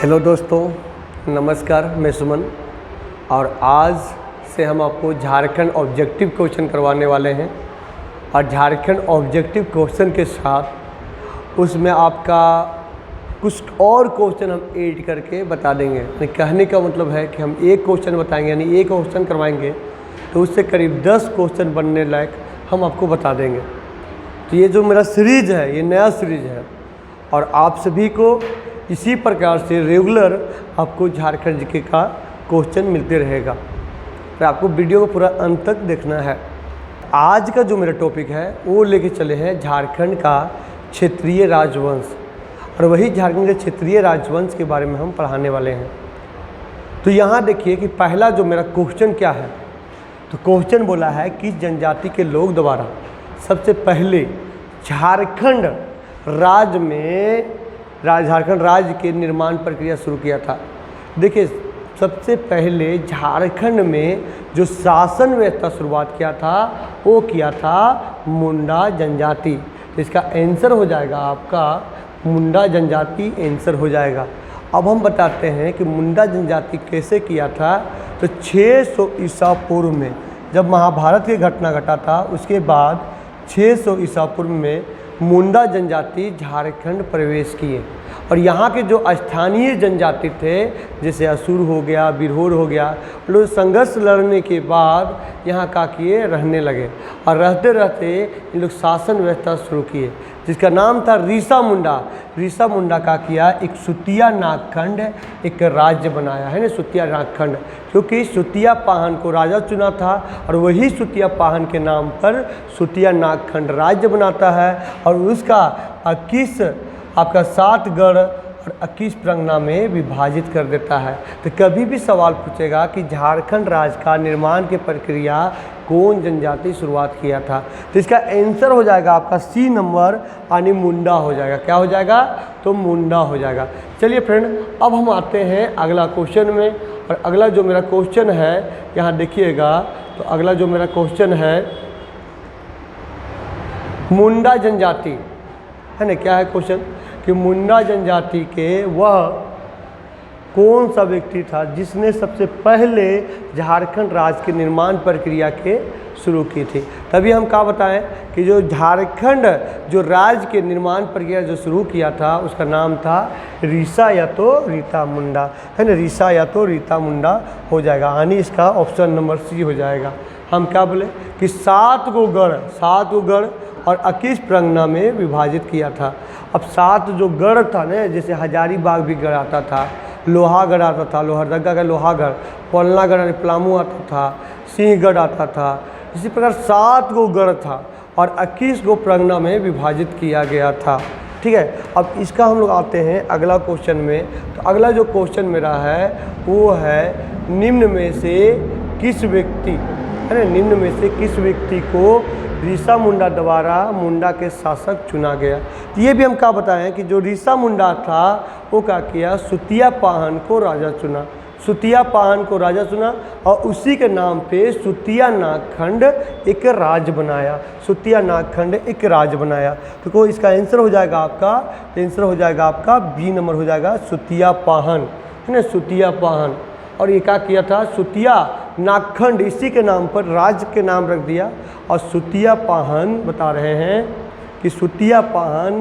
Hello दोस्तों, नमस्कार। मैं सुमन और आज से हम आपको झारखंड ऑब्जेक्टिव क्वेश्चन करवाने वाले हैं। और झारखंड ऑब्जेक्टिव क्वेश्चन के साथ उसमें आपका कुछ और क्वेश्चन हम ऐड करके बता देंगे। यानी कहने का मतलब है कि हम एक क्वेश्चन बताएंगे, यानी एक क्वेश्चन करवाएंगे तो उससे करीब 10 क्वेश्चन बनने लायक हम आपको बता देंगे। तो ये जो मेरा सीरीज़ है, ये नया सीरीज़ है और आप सभी को इसी प्रकार से रेगुलर आपको झारखंड जीके का क्वेश्चन मिलते रहेगा। तो आपको वीडियो को पूरा अंत तक देखना है। आज का जो मेरा टॉपिक है वो लेके चले हैं झारखंड का क्षेत्रीय राजवंश, और वही झारखंड के क्षेत्रीय राजवंश के बारे में हम पढ़ाने वाले हैं। तो यहाँ देखिए कि पहला जो मेरा क्वेश्चन क्या है। तो क्वेश्चन बोला है किस जनजाति के लोग द्वारा सबसे पहले झारखंड राज्य में झारखंड राज्य के निर्माण प्रक्रिया शुरू किया था। देखिए, सबसे पहले झारखंड में जो शासन व्यवस्था शुरुआत किया था वो किया था मुंडा जनजाति। तो इसका आंसर हो जाएगा आपका मुंडा जनजाति आंसर हो जाएगा। अब हम बताते हैं कि मुंडा जनजाति कैसे किया था। तो 600 ईसा पूर्व में जब महाभारत की घटना घटा था, उसके बाद 600 ईसा पूर्व में मुंडा जनजाति झारखंड प्रवेश किए। और यहाँ के जो स्थानीय जनजाति थे, जैसे असुर हो गया, बिरहोर हो गया, लोग संघर्ष लड़ने के बाद यहाँ का किए रहने लगे। और रहते रहते इन लोग शासन व्यवस्था शुरू किए जिसका नाम था रीसा मुंडा। रीसा मुंडा का किया एक सुतिया नागखंड एक राज्य बनाया है ना, सुतिया नागखंड, क्योंकि सुतिया पाहन को राजा चुना था और वही सुतिया पाहन के नाम पर सुतिया नागखंड राज्य बनाता है। और उसका 21 आपका 7 गढ़ और 21 परगना में विभाजित कर देता है। तो कभी भी सवाल पूछेगा कि झारखंड राज्य का निर्माण की प्रक्रिया कौन जनजाति शुरुआत किया था, तो इसका आंसर हो जाएगा आपका सी नंबर, यानी मुंडा हो जाएगा। क्या हो जाएगा? तो मुंडा हो जाएगा। चलिए फ्रेंड, अब हम आते हैं अगला क्वेश्चन में। और अगला जो मेरा क्वेश्चन है यहाँ देखिएगा। तो अगला जो मेरा क्वेश्चन है मुंडा जनजाति है ना। क्या है क्वेश्चन कि मुंडा जनजाति के वह कौन सा व्यक्ति था जिसने सबसे पहले झारखंड राज्य के निर्माण प्रक्रिया के शुरू की थी। तभी हम क्या बताएं कि जो झारखंड जो राज्य के निर्माण प्रक्रिया जो शुरू किया था उसका नाम था रीसा या तो रीता मुंडा है ना। रीसा या तो रीता मुंडा हो जाएगा, यानी इसका ऑप्शन नंबर सी हो जाएगा। हम क्या बोले कि 7 गो गढ़ और 21 परगना में विभाजित किया था। अब 7 जो गढ़ था ना, जैसे हजारीबाग भी गढ़ आता था, लोहागढ़ आता था, लोहरदगा का लोहागढ़, पलनागढ़ पलामू आता था, सिंहगढ़ आता था। इसी प्रकार 7 गो गढ़ था और 21 गो परगना में विभाजित किया गया था। ठीक है, अब इसका हम लोग आते हैं अगला क्वेश्चन में। तो अगला जो क्वेश्चन मेरा है वो है निम्न में से किस व्यक्ति है ना, निम्न में से किस व्यक्ति को रीसा मुंडा द्वारा मुंडा के शासक चुना गया। तो ये भी हम क्या बताएं कि जो रीसा मुंडा था वो क्या किया, सुतिया पाहन को राजा चुना। सुतिया पाहन को राजा चुना और उसी के नाम पे सुतिया नागखंड एक राज्य बनाया। सुतिया नागखंड एक राज्य बनाया। तो को इसका आंसर हो जाएगा आपका, आंसर हो जाएगा आपका बी नंबर हो जाएगा सुतिया पाहन है ना, सुतिया पाहन। और ये क्या किया था, सुतिया नागखंड इसी के नाम पर राज्य के नाम रख दिया। और सुतिया पाहन बता रहे हैं कि सुतिया पाहन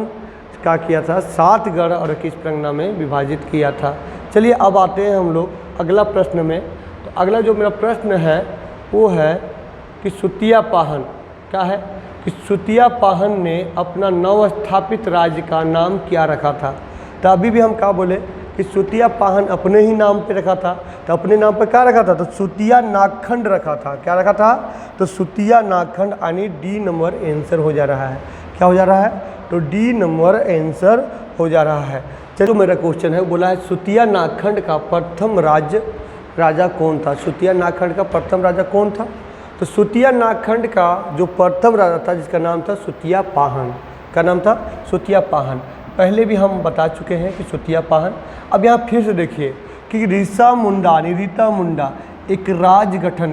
क्या किया था, 7 गढ़ और 21 परगना में विभाजित किया था। चलिए अब आते हैं हम लोग अगला प्रश्न में। तो अगला जो मेरा प्रश्न है वो है कि सुतिया पाहन क्या है कि सुतिया पाहन ने अपना नवस्थापित राज्य का नाम क्या रखा था। तो अभी भी हम क्या बोले कि सुतिया पाहन अपने ही नाम पे रखा था। तो अपने नाम पर क्या रखा था, तो सुतिया नागखंड रखा था। क्या रखा था, तो सुतिया नागखंड, यानी डी नंबर आंसर हो जा रहा है। क्या हो जा रहा है, तो डी नंबर आंसर हो जा रहा है। चलो मेरा क्वेश्चन है, बोला है सुतिया नागखंड का प्रथम राजा कौन था। सुतिया नागखंड का प्रथम राजा कौन था। तो सुतिया नागखंड का जो प्रथम राजा था जिसका नाम था सुतिया पाहन, का नाम था सुतिया पाहन। पहले भी हम बता चुके हैं कि सुतिया पाहन। अब यहाँ फिर से देखिए कि रीसा मुंडा एक राज्य गठन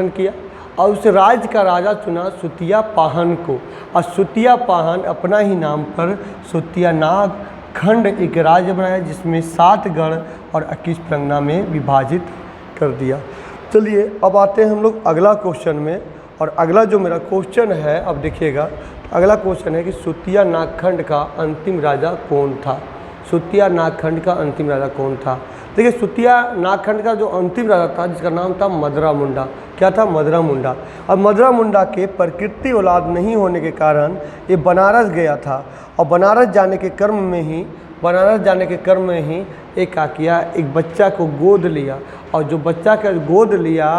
किया और उस राज्य का राजा चुना सुतिया पाहन को। और सुतिया पाहन अपना ही नाम पर सुतिया नाग खंड एक राज्य बनाया जिसमें 7 गढ़ और 21 परगना में विभाजित कर दिया। चलिए अब आते हैं हम लोग अगला क्वेश्चन में। और अगला जो मेरा क्वेश्चन है, अब देखिएगा, अगला क्वेश्चन है कि सुतिया नागखंड का अंतिम राजा कौन था। सुतिया नागखंड का अंतिम राजा कौन था। देखिए सुतिया नागखंड का जो अंतिम राजा था जिसका नाम था मदरा मुंडा। क्या था? मदरा मुंडा। अब मदरा मुंडा के प्रकृति औलाद नहीं होने के कारण ये बनारस गया था और बनारस जाने के क्रम में ही एक क्या किया, एक बच्चा को गोद लिया और जो बच्चा का गोद लिया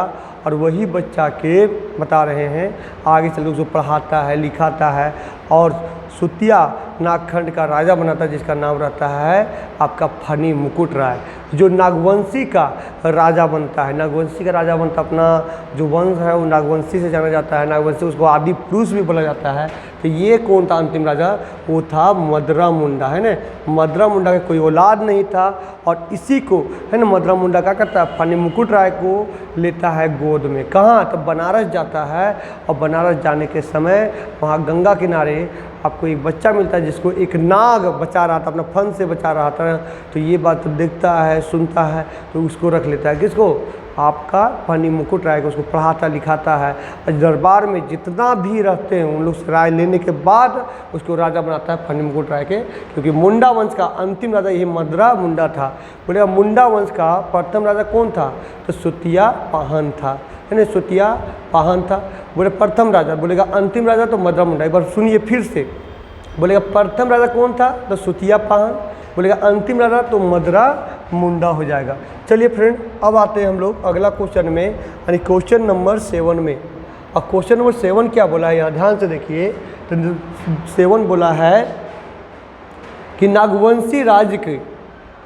और वही बच्चा के बता रहे हैं आगे चल के उसको पढ़ाता है, लिखाता है और सुतिया नागखंड का राजा बनाता है जिसका नाम रहता है आपका फनी मुकुट राय, जो नागवंशी का राजा बनता है। नागवंशी का राजा बनता, अपना जो वंश है वो नागवंशी से जाना जाता है। नागवंशी उसको आदि पुरुष भी बोला जाता है। तो ये कौन था अंतिम राजा? वो था मदरा मुंडा, है ना। मदरा मुंडा का कोई औलाद नहीं था और इसी को, है ना, मदरा मुंडा क्या करता है, फनी मुकुट राय को लेता है गोद में। कहाँ? तो बनारस जाता है और बनारस जाने के समय वहाँ गंगा किनारे आपको एक बच्चा मिलता है जिसको एक नाग बचा रहा था, अपना फन से बचा रहा था। तो ये बात देखता है, सुनता है, तो उसको रख लेता है। किसको? आपका फनी मुकुट राय को। उसको पढ़ाता लिखाता है और दरबार में जितना भी रहते हैं उन लोग से राय लेने के बाद उसको राजा बनाता है फनी मुकुट राय के, क्योंकि मुंडा वंश का अंतिम राजा यही मदरा मुंडा था। बोलेगा मुंडा वंश का प्रथम राजा कौन था? तो सुतिया पाहन था, है ना। सुतिया पाहन था। बोले प्रथम राजा, बोलेगा अंतिम राजा तो मदरा मुंडा। एक बार सुनिए फिर से, बोलेगा प्रथम राजा कौन था? तो सुतिया पाहन। बोलेगा अंतिम राजा तो मदरा मुंडा हो जाएगा। चलिए फ्रेंड अब आते हैं हम लोग अगला क्वेश्चन में, यानी क्वेश्चन नंबर 7 में। और क्वेश्चन नंबर 7 क्या बोला है यहाँ ध्यान से देखिए। तो 7 बोला है कि नागवंशी राज्य की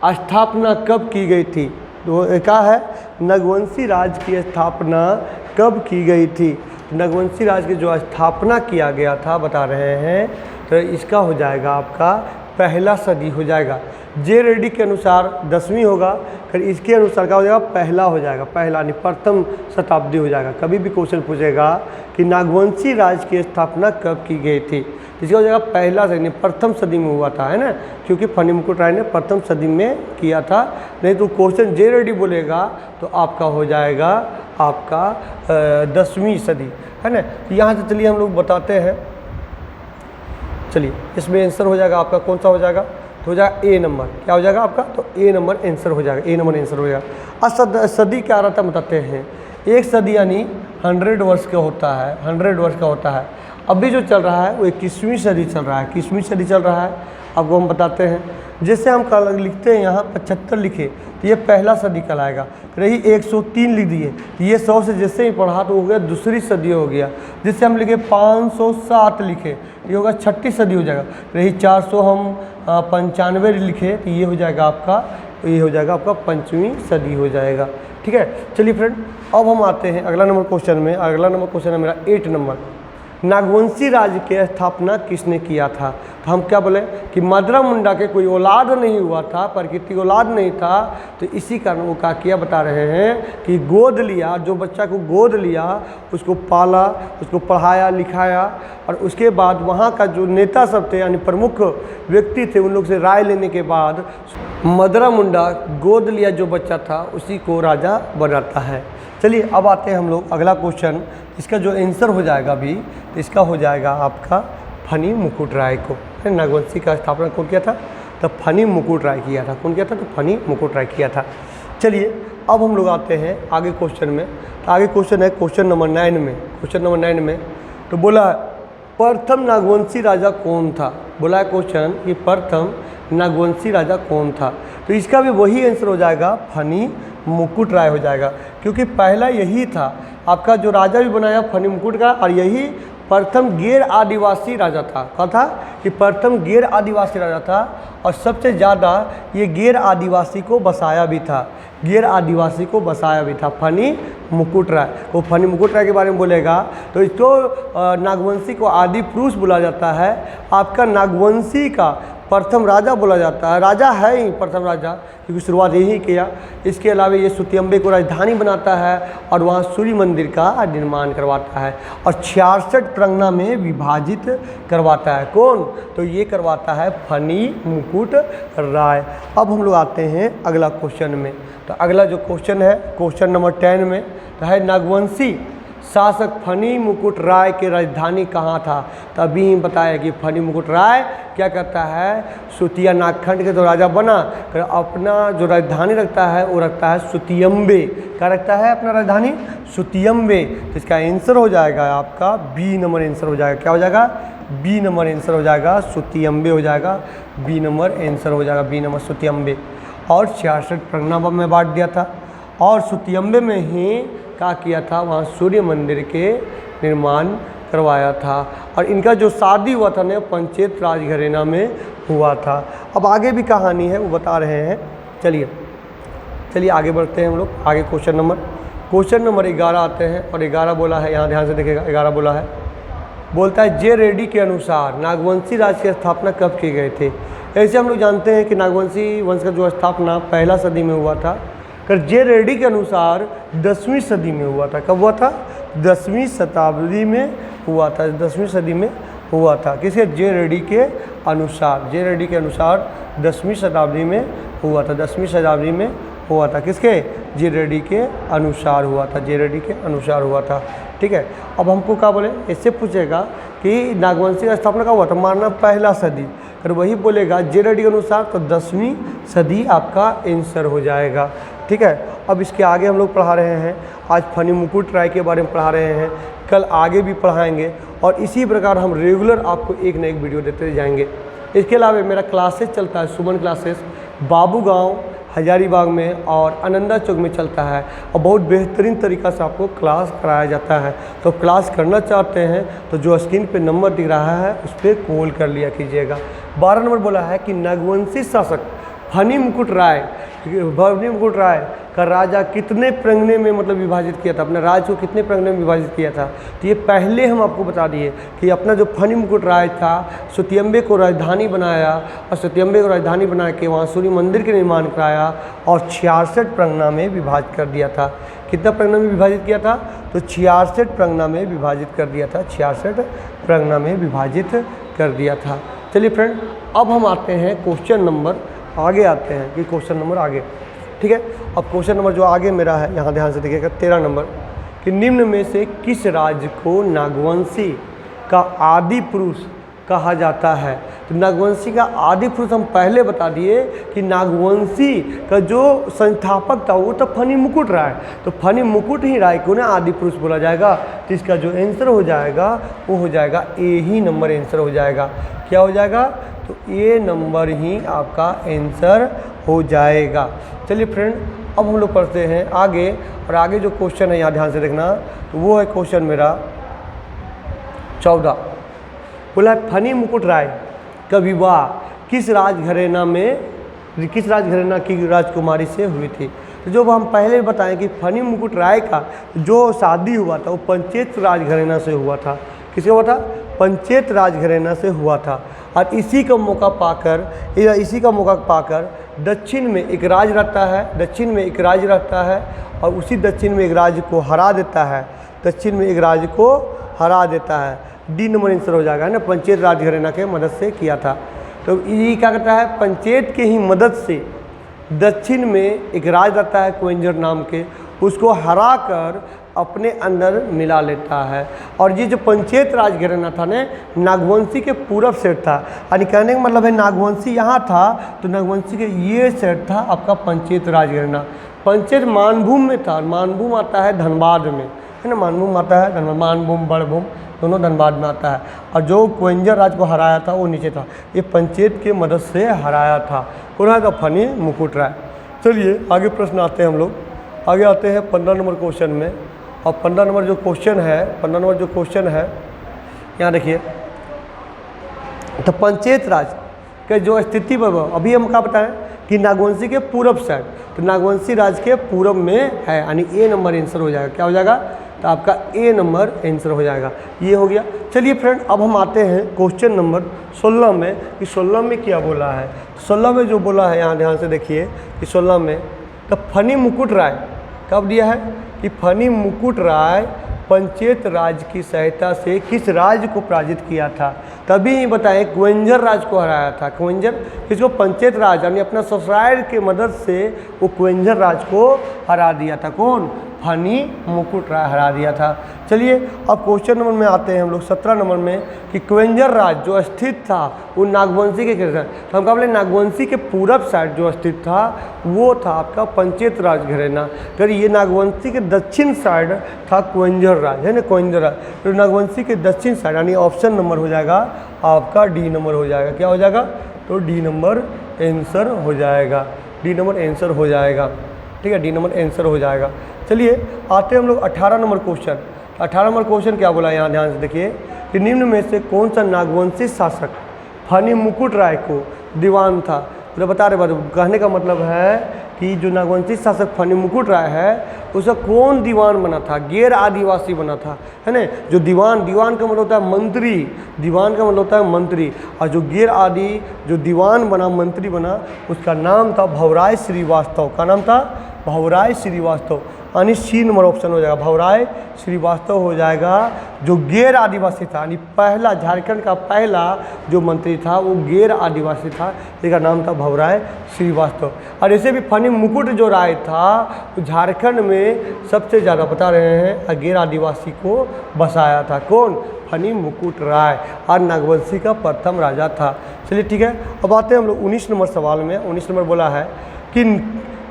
स्थापना कब की गई थी। तो क्या है, नागवंशी राज्य की स्थापना कब की गई थी। नागवंशी राज्य की जो स्थापना किया गया था बता रहे हैं, तो इसका हो जाएगा आपका पहला सदी हो जाएगा। जे रेड्डी के अनुसार 10वीं होगा, फिर इसके अनुसार क्या हो जाएगा, पहला हो जाएगा। पहला यानी प्रथम शताब्दी हो जाएगा। कभी भी क्वेश्चन पूछेगा कि नागवंशी राज्य की स्थापना कब की गई थी, इसका हो जाएगा पहला सदी, प्रथम सदी में हुआ था, है ना, क्योंकि फनी मुकुट राय ने प्रथम सदी में किया था। नहीं तो क्वेश्चन जे रेड्डी बोलेगा तो आपका हो जाएगा आपका 10वीं सदी, है ना। यहाँ से चलिए हम लोग बताते हैं। चलिए इसमें आंसर हो जाएगा आपका कौन सा हो जाएगा, तो हो जाएगा ए नंबर। क्या हो जाएगा आपका, तो ए नंबर आंसर हो जाएगा। ए नंबर आंसर हो जाएगा। अब सदी क्या रहता है बताते हैं। एक सदी यानी 100 वर्ष का होता है, 100 वर्ष का होता है। अभी जो चल रहा है वो 21वीं सदी चल रहा है, 21वीं सदी चल रहा है। आपको हम बताते हैं, जैसे हम कल लिखते हैं यहाँ 75 लिखे तो ये पहला सदी कहलाएगा। रही 103 लिख दिए तो ये 100 से जैसे ही पढ़ा तो हो गया दूसरी सदी हो गया। जैसे हम लिखे 507 लिखे ये होगा छठी सदी हो जाएगा। रही 400 हम 95 लिखे तो ये हो जाएगा आपका, ये हो जाएगा आपका 5वीं सदी हो जाएगा। ठीक है, चलिए फ्रेंड अब हम आते हैं अगला नंबर क्वेश्चन में। अगला नंबर क्वेश्चन है मेरा 8 नंबर। नागवंशी राज्य की स्थापना किसने किया था। तो हम क्या बोले कि मदरा मुंडा के कोई औलाद नहीं हुआ था, प्रकृति औलाद नहीं था, तो इसी कारण वो क्या किया बता रहे हैं कि गोद लिया, जो बच्चा को गोद लिया उसको पाला, उसको पढ़ाया लिखाया और उसके बाद वहाँ का जो नेता सब थे यानी प्रमुख व्यक्ति थे उन लोग से राय लेने के बाद मदरा मुंडा गोद लिया जो बच्चा था उसी को राजा बनाता है। चलिए अब आते हैं हम लोग अगला क्वेश्चन। इसका जो आंसर हो जाएगा अभी तो इसका हो जाएगा आपका फनी मुकुट राय को। नागवंशी का स्थापना कौन किया था, तो फनी मुकुट राय किया था। कौन किया था, तो फनी मुकुट राय किया था। चलिए अब हम लोग आते हैं आगे क्वेश्चन में। तो आगे क्वेश्चन है क्वेश्चन नंबर 9 में। क्वेश्चन नंबर 9 में तो बोला प्रथम नागवंशी राजा कौन था। बोला है क्वेश्चन कि प्रथम नागवंशी राजा कौन था, तो इसका भी वही आंसर हो जाएगा फनी मुकुट राय हो जाएगा, क्योंकि पहला यही था आपका जो राजा भी बनाया फनी मुकुट का, और यही प्रथम गैर आदिवासी राजा था। क्या था कि प्रथम गैर आदिवासी राजा था और सबसे ज़्यादा ये गैर आदिवासी को बसाया भी था, गैर आदिवासी को बसाया भी था फनी मुकुट राय। वो फनी मुकुट राय के बारे में बोलेगा तो इसको नागवंशी को आदि पुरुष बोला जाता है। आपका नागवंशी का प्रथम राजा बोला जाता है, राजा है ही प्रथम राजा क्योंकि शुरुआत यही किया। इसके अलावा ये सुतियम्बे को राजधानी बनाता है और वहाँ सूर्य मंदिर का निर्माण करवाता है और 66 प्रगना में विभाजित करवाता है। कौन? तो ये करवाता है फनी मुकुट राय। अब हम लोग आते हैं अगला क्वेश्चन में। तो अगला जो क्वेश्चन है क्वेश्चन नंबर 10 में तो है नागवंशी शासक फनी मुकुट राय की राजधानी कहाँ था। तो अभी बताया कि फनी मुकुट राय क्या करता है, सुतिया नागखंड के जो राजा बना कर अपना जो राजधानी रखता है वो रखता है सुतियम्बे। क्या रखता है अपना राजधानी? सुतियम्बे। तो इसका आंसर हो जाएगा आपका बी नंबर आंसर हो जाएगा। क्या हो जाएगा? बी नंबर आंसर हो जाएगा, सुतियम्बे हो जाएगा। बी नंबर आंसर हो जाएगा, बी नंबर सुतियम्बे। और 66 प्रगना में बांट दिया था और सुतियम्बे में ही क्या किया था, वहाँ सूर्य मंदिर के निर्माण करवाया था। और इनका जो शादी हुआ था ना पंचेत राज घरेना में हुआ था। अब आगे भी कहानी है वो बता रहे हैं। चलिए आगे बढ़ते हैं हम लोग। आगे क्वेश्चन नंबर 11 आते हैं और 11 बोला है, यहाँ ध्यान से देखिएगा। 11 बोला है, बोलता है जे रेड्डी के अनुसार नागवंशी राज की स्थापना कब किए गए थे। ऐसे हम लोग जानते हैं कि नागवंशी वंश का जो स्थापना पहला सदी में हुआ था। कर जे रेड्डी के अनुसार 10वीं सदी में हुआ था। कब हुआ था? 10वीं शताब्दी में हुआ था। 10वीं सदी में हुआ था। किसके? जे रेड्डी के अनुसार। जे रेड्डी के अनुसार 10वीं शताब्दी में हुआ था। 10वीं शताब्दी में हुआ था। किसके? जे रेड्डी के अनुसार हुआ था। जे रेड्डी के अनुसार हुआ था। ठीक है। अब हमको क्या बोले, इससे पूछेगा कि नागवंशी का स्थापना कब हुआ था, मानना पहला सदी। अगर वही बोलेगा जे रेड्डी के अनुसार तो 10वीं सदी आपका आंसर हो जाएगा। ठीक है। अब इसके आगे हम लोग पढ़ा रहे हैं, आज फनी मुकुट राय के बारे में पढ़ा रहे हैं, कल आगे भी पढ़ाएंगे और इसी प्रकार हम रेगुलर आपको एक न एक वीडियो देते जाएंगे। इसके अलावा मेरा क्लासेस चलता है, सुमन क्लासेस बाबू गांव हजारीबाग में और आनंदा चौक में चलता है और बहुत बेहतरीन तरीक़ा से आपको क्लास कराया जाता है। तो क्लास करना चाहते हैं तो जो स्क्रीन पे नंबर दिख रहा है उस पर कॉल कर लिया कीजिएगा। 12 नंबर बोला है कि नागवंशी शासक फनी मुकुट राय का राजा कितने प्रगने में मतलब विभाजित किया था, अपने राज्य को कितने प्रगने में विभाजित किया था। तो ये पहले हम आपको बता दिए कि अपना जो फनी मुकुट राय था सुतियम्बे को राजधानी बनाया और सुतियम्बे को राजधानी बना के वहाँ सूर्य मंदिर के निर्माण कराया और 66 प्रगना में विभाजित कर दिया था। कितना प्रगना में विभाजित किया था? तो 66 प्रगना में विभाजित कर दिया था। 66 प्रगना में विभाजित कर दिया था। चलिए फ्रेंड, अब हम आते हैं क्वेश्चन नंबर आगे आते हैं कि क्वेश्चन नंबर आगे। ठीक है। अब क्वेश्चन नंबर जो आगे मेरा है यहाँ ध्यान से देखिएगा 13 नंबर कि निम्न में से किस राज्य को नागवंशी का आदि पुरुष कहा जाता है। तो नागवंशी का आदि पुरुष हम पहले बता दिए कि नागवंशी का जो संस्थापक था वो तो फनी मुकुट राय। तो फनी मुकुट ही राय को ना आदि पुरुष बोला जाएगा। तो इसका जो आंसर हो जाएगा वो हो जाएगा ए ही नंबर आंसर हो जाएगा। क्या हो जाएगा? तो ए नंबर ही आपका आंसर हो जाएगा। चलिए फ्रेंड, अब हम लोग पढ़ते हैं आगे और आगे जो क्वेश्चन है यहाँ ध्यान से देखना। तो वो है क्वेश्चन मेरा 14। बोला है फनी मुकुट राय का विवाह किस राजघराना की राजकुमारी से हुई थी। तो जो हम पहले बताएं कि फनी मुकुट राय का जो शादी हुआ था वो पंचेत राजघराना से हुआ था। किससे हुआ था? पंचेत राजघराना से हुआ था। और इसी का मौका पाकर दक्षिण में एक राज रहता है, और उसी दक्षिण में एक राज्य को हरा देता है। डी नंबर आंसर हो जाएगा ना, पंचेत राजघराना के मदद से किया था। तो ये क्या करता है? पंचेत के ही मदद से दक्षिण में एक राज रहता है क्वेंजर नाम के, उसको हरा कर अपने अंदर मिला लेता है। और ये जो पंचेत राजघराना था ना नागवंशी के पूरब सेट था। यानी कहने का मतलब है नागवंशी यहाँ था तो नागवंशी के ये सेट था आपका पंचेत राजघराना। पंचेत मानभूम में था। मानभूम आता है धनबाद में, है ना। मानभूम आता है धनबाद, मानभूम बड़भूम दोनों धनबाद में आता है। और जो क्वेंजर राज को हराया था वो नीचे था। ये पंचेत के मदद से हराया था। कौन है? तो फनी मुकुट राय। चलिए आगे प्रश्न आते हैं हम लोग। आगे आते हैं 15 नंबर क्वेश्चन में। और 15 नंबर जो क्वेश्चन है यहाँ देखिए। तो पंचेत राज के जो स्थिति पर अभी हम क्या बताएं कि नागवंशी के पूरब साइड, तो नागवंशी राज के पूरब में है। यानी ए नंबर आंसर हो जाएगा। क्या हो जाएगा? तो आपका ए नंबर आंसर हो जाएगा। ये हो गया। चलिए फ्रेंड, अब हम आते हैं क्वेश्चन नंबर 16 में कि 16 में क्या बोला है। 16 में जो बोला है यहाँ ध्यान से देखिए कि 16 में तो फनी मुकुट राय कब दिया है कि फनी मुकुट राय पंचेत राज की सहायता से किस राज्य को पराजित किया था। तभी बताएं क्वेंजर राज को हराया था। क्वेंजर किसको? पंचेत राज, यानी अपना ससुराल के मदद से वो क्वेंजर राज को हरा दिया था। कौन? फनी मुकुट राय हरा दिया था। चलिए अब क्वेश्चन नंबर में आते हैं हम लोग 17 नंबर में कि क्वेंजर राज जो स्थित था वो नागवंशी के किधर, तो हम कहा बोले नागवंशी के पूरब साइड जो स्थित था वो था आपका पंचेत राज घरेना। फिर ये नागवंशी के दक्षिण साइड था क्वेंजर राज, है ना, क्वेंजर राज। तो नागवंशी के दक्षिण साइड यानी ऑप्शन नंबर हो जाएगा आपका डी नंबर हो जाएगा। क्या हो जाएगा? तो डी नंबर आंसर हो जाएगा। डी नंबर आंसर हो जाएगा। ठीक है, डी नंबर आंसर हो जाएगा। चलिए आते हैं हम लोग 18 नंबर क्वेश्चन। 18 नंबर क्वेश्चन क्या बोला यहाँ ध्यान से देखिए कि निम्न में से कौन सा नागवंशी शासक फनी मुकुट राय को दीवान था। तो बता रहे कहने का मतलब है कि जो नागवंशी शासक फनी मुकुट राय है उसका कौन दीवान बना था? गैर आदिवासी बना था, है ना। जो दीवान का मतलब होता है मंत्री, दीवान का मतलब होता है मंत्री, और जो गैर आदि जो दीवान बना, मंत्री बना, उसका नाम था भवराय श्रीवास्तव। का नाम था? भवराय श्रीवास्तव, यानी सी नंबर ऑप्शन हो जाएगा। भवराय श्रीवास्तव हो जाएगा। जो गैर आदिवासी था, यानी पहला झारखंड का पहला जो मंत्री था वो गैर आदिवासी था, जिसका नाम था भवराय श्रीवास्तव। और ऐसे भी फनी मुकुट जो राय था तो झारखंड में सबसे ज़्यादा बता रहे हैं गैर आदिवासी को बसाया था। कौन? फनी मुकुट राय, और नागवंशी का प्रथम राजा था। चलिए ठीक है, अब आते हैं हम लोग 19 नंबर सवाल में। 19 नंबर बोला है कि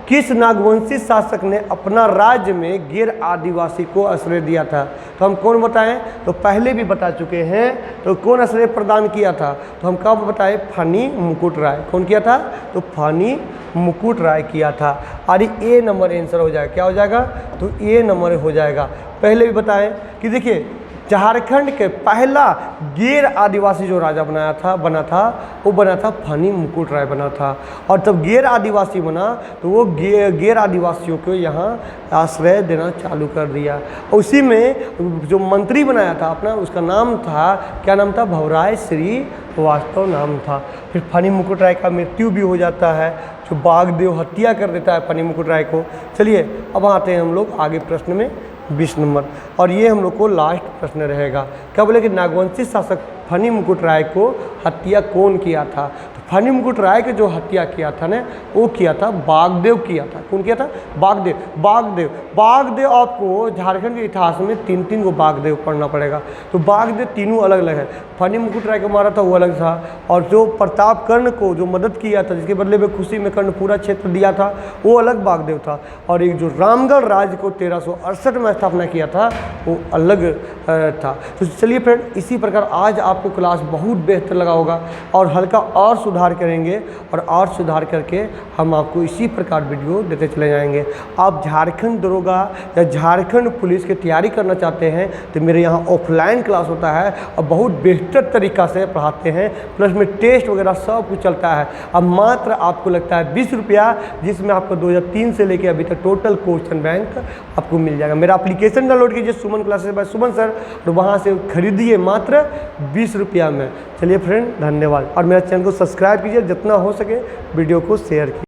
किस नागवंशी शासक ने अपना राज्य में गैर आदिवासी को आश्रय दिया था। तो हम कौन बताएं? तो पहले भी बता चुके हैं। तो कौन आश्रय प्रदान किया था? तो हम कब बताएं? फनी मुकुट राय। कौन किया था? तो फनी मुकुट राय किया था। और ए नंबर आंसर हो जाएगा। क्या हो जाएगा? तो ए नंबर हो जाएगा। पहले भी बताएं कि देखिए झारखंड के पहला गैर आदिवासी जो राजा बना था फनी मुकुट राय बना था। और जब गैर आदिवासी बना तो वो गैर आदिवासियों को यहाँ आश्रय देना चालू कर दिया। उसी में जो मंत्री बनाया था अपना, उसका नाम था, क्या नाम था? भवराय श्रीवास्तव नाम था। फिर फनी मुकुट राय का मृत्यु भी हो जाता है, जो बागदेव हत्या कर देता है फनी मुकुट राय को। चलिए अब आते हैं हम लोग आगे प्रश्न में 20 नंबर, और ये हम लोग को लास्ट प्रश्न रहेगा। क्या बोले कि नागवंशी शासक फनी मुकुट राय को हत्या कौन किया था। तो फनी मुकुट राय के जो हत्या किया था ना वो किया था बागदेव किया था। कौन किया था? बागदेव आपको झारखंड के इतिहास में 3 को बागदेव पढ़ना पड़ेगा। तो बागदेव तीनों अलग अलग है। फनी मुकुट राय को मारा था वो अलग था, और जो प्रताप कर्ण को जो मदद किया था, जिसके बदले में खुशी में कर्ण पूरा क्षेत्र दिया था, वो अलग बागदेव था। और एक जो रामगढ़ राज्य को 1368 में स्थापना किया था वो अलग था। तो चलिए फ्रेंड, इसी प्रकार आज आपको क्लास बहुत बेहतर लगा होगा, और हल्का और सुधार करेंगे, और सुधार करके हम आपको इसी प्रकार वीडियो देते चले जाएंगे। आप झारखंड दरोगा या झारखंड पुलिस की तैयारी करना चाहते हैं तो मेरे यहाँ ऑफलाइन क्लास होता है और बहुत बेहतर तरीक़ा से पढ़ाते हैं, प्लस में टेस्ट वगैरह सब कुछ चलता है। अब मात्र आपको लगता है 20 रुपया, जिसमें आपको 2003 से लेकर अभी तक टोटल क्वेश्चन बैंक आपको मिल जाएगा। मेरा एप्लीकेशन डाउनलोड कीजिए सुमन क्लासेस बाय सुमन सर, और वहाँ से खरीदिए मात्र 20 रुपया में। चलिए फ्रेंड, धन्यवाद। और मेरा चैनल को सब्सक्राइब कीजिए, जितना हो सके वीडियो को शेयर कीजिए।